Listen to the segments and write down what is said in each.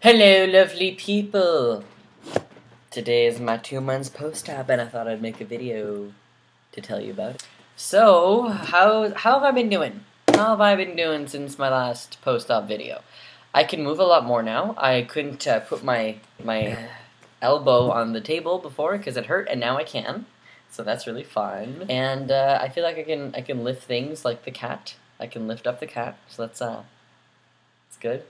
Hello, lovely people! Today is my 2 months post-op, and I thought I'd make a video to tell you about it. So, how have I been doing? How have I been doing since my last post-op video? I can move a lot more now. I couldn't put my elbow on the table before because it hurt, and now I can. So that's really fun. And I feel like I can lift things like the cat. I can lift up the cat, so that's good.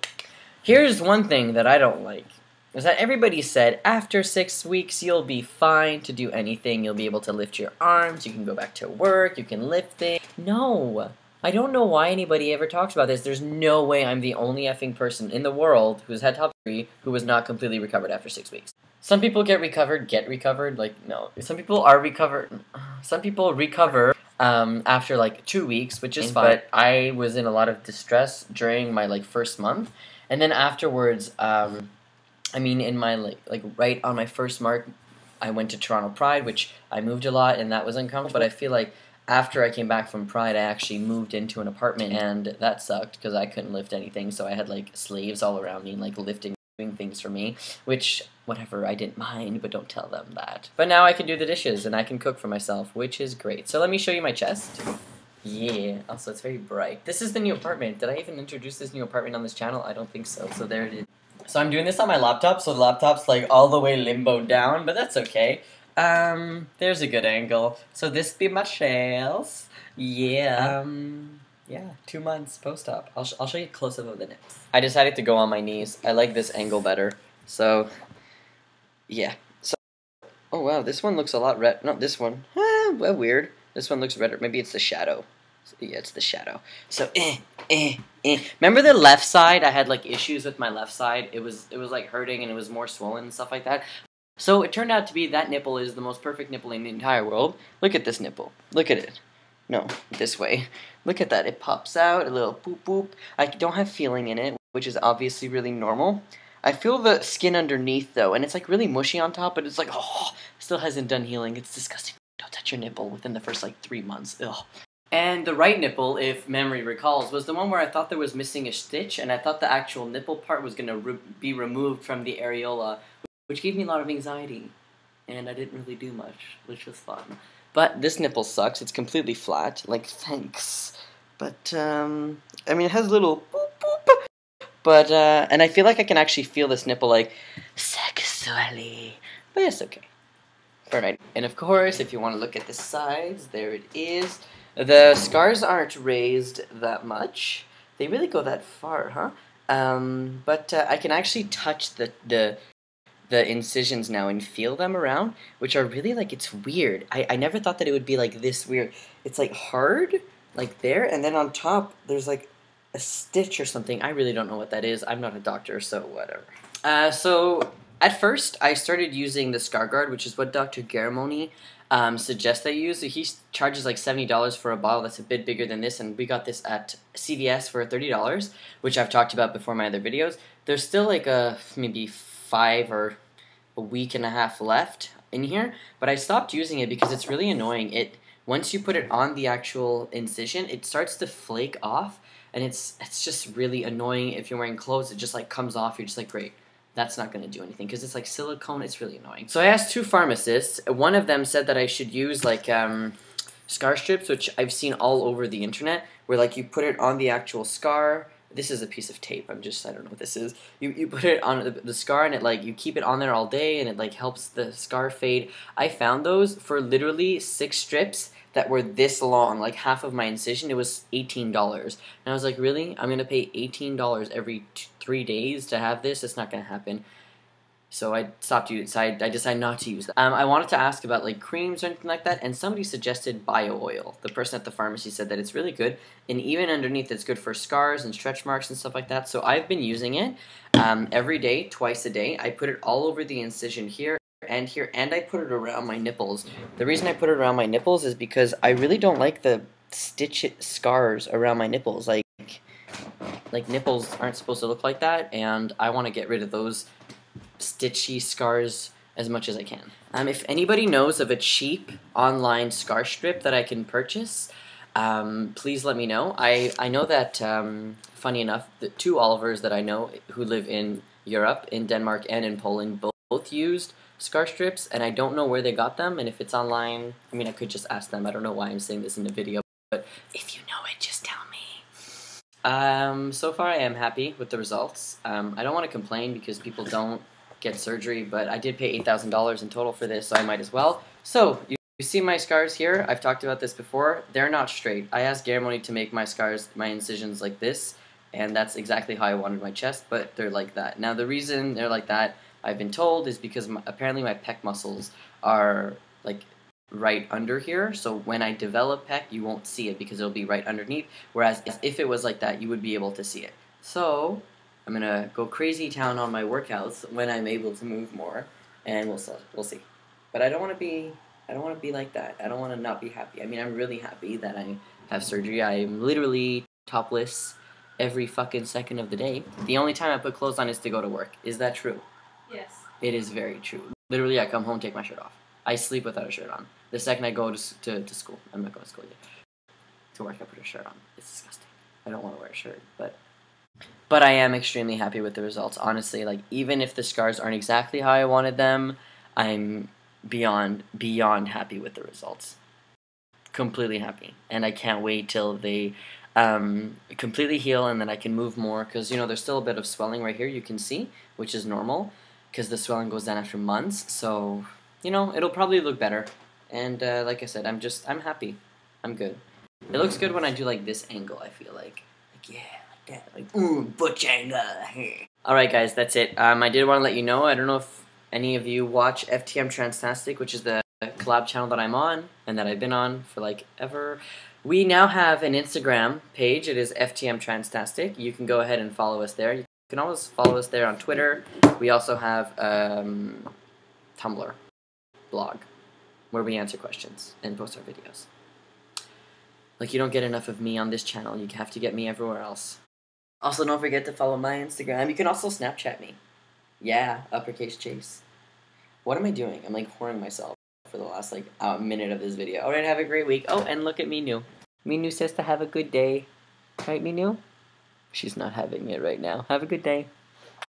Here's one thing that I don't like, is that everybody said after 6 weeks you'll be fine to do anything, you'll be able to lift your arms, you can go back to work, you can lift things. No! I don't know why anybody ever talks about this. There's no way I'm the only effing person in the world who's had top 3 who was not completely recovered after 6 weeks. Some people get recovered, like, no. Some people are recovered, some people recover after like 2 weeks, which is fine, but I was in a lot of distress during my like first month. And then afterwards, I mean, in my, like, right on my first mark, I went to Toronto Pride, which I moved a lot, and that was uncomfortable. But I feel like after I came back from Pride, I actually moved into an apartment, and that sucked, because I couldn't lift anything, so I had, like, slaves all around me, like, lifting things for me, which, whatever, I didn't mind, but don't tell them that. But now I can do the dishes, and I can cook for myself, which is great. So let me show you my chest. Yeah, also it's very bright. This is the new apartment. Did I even introduce this new apartment on this channel? I don't think so. So there it is. So I'm doing this on my laptop, so the laptop's like all the way limbo down, but that's okay. There's a good angle. So this be my shells. Yeah. Yeah, 2 months post-op. I'll show you a close-up of the nips. I decided to go on my knees. I like this angle better. So, yeah. So, oh wow, this one looks a lot red. No, this one. Well, weird. This one looks redder. Maybe it's the shadow. Yeah, it's the shadow. So, Remember the left side? I had like issues with my left side. It was like hurting and it was more swollen and stuff like that. So it turned out to be that nipple is the most perfect nipple in the entire world. Look at this nipple. Look at it. No, this way. Look at that. It pops out, a little boop boop. I don't have feeling in it, which is obviously really normal. I feel the skin underneath though, and it's like really mushy on top, but it's like, oh, still hasn't done healing. It's disgusting. Don't touch your nipple within the first like 3 months. Ugh. And the right nipple, if memory recalls, was the one where I thought there was missing a stitch, and I thought the actual nipple part was going to be removed from the areola, which gave me a lot of anxiety. And I didn't really do much, which was fun. But this nipple sucks. It's completely flat. Like, thanks. But, I mean, it has a little boop boop. But, and I feel like I can actually feel this nipple, like, sexually. But it's okay. And of course, if you want to look at the sides, there it is. The scars aren't raised that much. They really go that far, huh? But I can actually touch the incisions now and feel them around, which are really, like, it's weird. I never thought that it would be, like, this weird. It's, like, hard, like, there, and then on top, there's, like, a stitch or something. I really don't know what that is. I'm not a doctor, so whatever. So at first, I started using the Scar Guard, which is what Dr. Garamoni suggests I use. So he charges like $70 for a bottle that's a bit bigger than this, and we got this at CVS for $30, which I've talked about before in my other videos. There's still like maybe 5 or a week and a half left in here, but I stopped using it because it's really annoying. Once you put it on the actual incision, it starts to flake off, and it's just really annoying. If you're wearing clothes, it just like comes off. You're just like, great. That's not going to do anything because it's like silicone. It's really annoying. So I asked 2 pharmacists. One of them said that I should use like scar strips, which I've seen all over the internet, where like you put it on the actual scar. This is a piece of tape. I don't know what this is. You put it on the scar, and it like you keep it on there all day, and it like helps the scar fade. I found those for literally 6 strips that were this long, like half of my incision. It was $18. And I was like, really? I'm going to pay $18 every 3 days to have this? It's not going to happen. So I stopped using it. I decided not to use that. I wanted to ask about like creams or anything like that, and somebody suggested bio oil. The person at the pharmacy said that it's really good, and even underneath it's good for scars and stretch marks and stuff like that. So I've been using it every day, twice a day. I put it all over the incision here, and I put it around my nipples. The reason I put it around my nipples is because I really don't like the stitch scars around my nipples. Like nipples aren't supposed to look like that, and I want to get rid of those stitchy scars as much as I can. If anybody knows of a cheap online scar strip that I can purchase, please let me know. I know that, funny enough, the 2 Olivers that I know who live in Europe, in Denmark and in Poland, both used scar strips, and I don't know where they got them, and if it's online, I mean, I could just ask them. I don't know why I'm saying this in the video, but if you know it, just tell me. So far I am happy with the results. I don't want to complain because people don't get surgery, but I did pay $8,000 in total for this, so I might as well. So, you see my scars here? I've talked about this before. They're not straight. I asked Garamoni to make my scars, my incisions like this, and that's exactly how I wanted my chest, but they're like that. Now, the reason they're like that, I've been told, is because apparently my pec muscles are, like, right under here, so when I develop pec, you won't see it because it'll be right underneath, whereas if it was like that, you would be able to see it. So, I'm gonna go crazy town on my workouts when I'm able to move more, and we'll see. But I don't want to be like that. I don't want to not be happy. I mean, I'm really happy that I have surgery. I'm literally topless every fucking second of the day. The only time I put clothes on is to go to work. Is that true? Yes. It is very true. Literally, I come home, take my shirt off. I sleep without a shirt on. The second I go to school, I'm not going to school yet. To work, I put a shirt on. It's disgusting. I don't want to wear a shirt, but I am extremely happy with the results. Honestly, like, even if the scars aren't exactly how I wanted them, I'm beyond happy with the results. Completely happy. And I can't wait till they completely heal and then I can move more, because, you know, there's still a bit of swelling right here, you can see, which is normal, because the swelling goes down after months, so, you know, it'll probably look better. And like I said, I'm happy. I'm good. It looks good when I do, like, this angle, I feel like yeah, like that, like, ooh, butch angle. Alright guys, that's it. I did want to let you know, I don't know if any of you watch FTM Transtastic, which is the collab channel that I'm on, and that I've been on for, like, ever. We now have an Instagram page. It is FTM Transtastic. You can go ahead and follow us there. You can always follow us there on Twitter. We also have Tumblr blog, where we answer questions and post our videos. Like, you don't get enough of me on this channel. You have to get me everywhere else. Also, don't forget to follow my Instagram. You can also Snapchat me. Yeah, uppercase chase. What am I doing? I'm, like, whoring myself for the last, like, minute of this video. Alright, have a great week. Oh, and look at Minu. Minu says to have a good day. Right, Minu? She's not having it right now. Have a good day.